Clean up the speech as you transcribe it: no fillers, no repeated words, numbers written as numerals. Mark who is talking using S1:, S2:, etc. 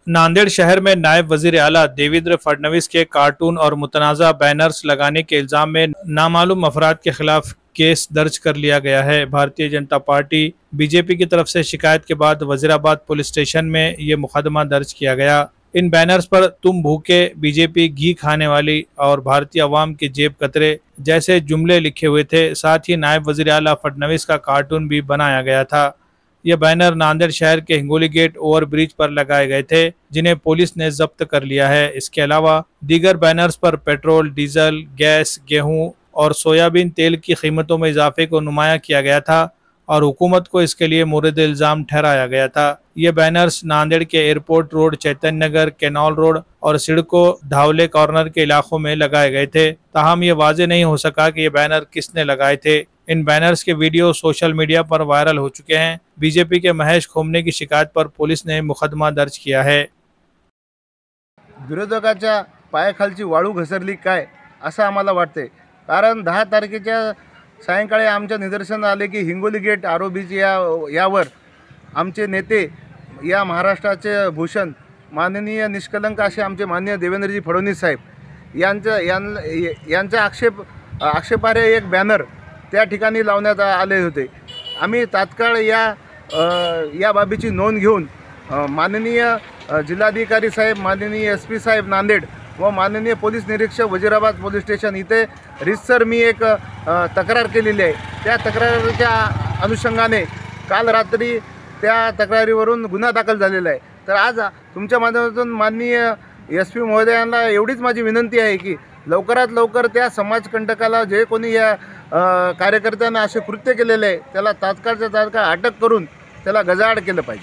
S1: नांदेड़ शहर में नायब वजीर आला देवेंद्र फडणवीस के कार्टून और मुतनाज़ा बैनर्स लगाने के इल्जाम में नामालूम अफराद के खिलाफ केस दर्ज कर लिया गया है। भारतीय जनता पार्टी बीजेपी की तरफ से शिकायत के बाद वजीराबाद पुलिस स्टेशन में ये मुकदमा दर्ज किया गया। इन बैनर्स पर तुम भूखे, बीजेपी घी खाने वाली और भारतीय अवाम की जेब कतरे जैसे जुमले लिखे हुए थे। साथ ही नायब वजीर आला फडणवीस का कार्टून भी बनाया गया था। ये बैनर नांदेड़ शहर के हिंगोली गेट ओवर ब्रिज पर लगाए गए थे, जिन्हें पुलिस ने जब्त कर लिया है। इसके अलावा दीगर बैनर्स पर पेट्रोल, डीजल, गैस, गेहूं और सोयाबीन तेल की कीमतों में इजाफे को नुमाया किया गया था और हुकूमत को इसके लिए मोरद इल्ज़ाम ठहराया गया था। ये बैनर्स नांदेड़ के एयरपोर्ट रोड, चैतन्य नगर, केनॉल रोड और सिडको धावले कॉर्नर के इलाकों में लगाए गए थे। ताहम ये वाजे नहीं हो सका कि ये बैनर किसने लगाए थे। In banners K video social media per viral हो चुके हैं। बीजेपी के महेश खोमने की शिकायत पर पुलिस ने मुकदमा दर्ज किया है।
S2: विरोधकाच्या पायाखालची वाळू घसरली काय असं आम्हाला वाटते, कारण 10 तारखेच्या सायंकाळी आमच्या निदर्शनास आले की हिंगोली गेट आरोबीच यावर आमचे नेते, या महाराष्ट्राचे भूषण, माननीय निष्कलंक असे आमचे माननीय देवेंद्रजी फडणवीस साहेब यांचा आक्षेपार्ह एक बॅनर त्या ठिकाणी लावण्यात आले होते। आम्ही तात्काळ या बाबीची नोंद घेऊन माननीय जिल्हाधिकारी साहेब, माननीय SP साहेब नांदेड व माननीय पोलीस निरीक्षक वजीराबाद पोलीस स्टेशन इथे रितसर मी एक तक्रार केलेली आहे। त्या तक्रारीच्या अनुषंगाने काल रात्री त्या तक्रारीवरून गुन्हा दाखल झालेला आहे। तर आज तुमच्या माध्यमातून माननीय SP महोदयांना एवढीच माझी विनंती आहे की लवकरात लवकर त्या समाजकंटकाला, जे कोणी या कार्यकर्त्यांना असे कृत्य केलेले आहे त्याला तात्काळच्या तात्काळ अटक करून त्याला गजाआड केलं पाहिजे।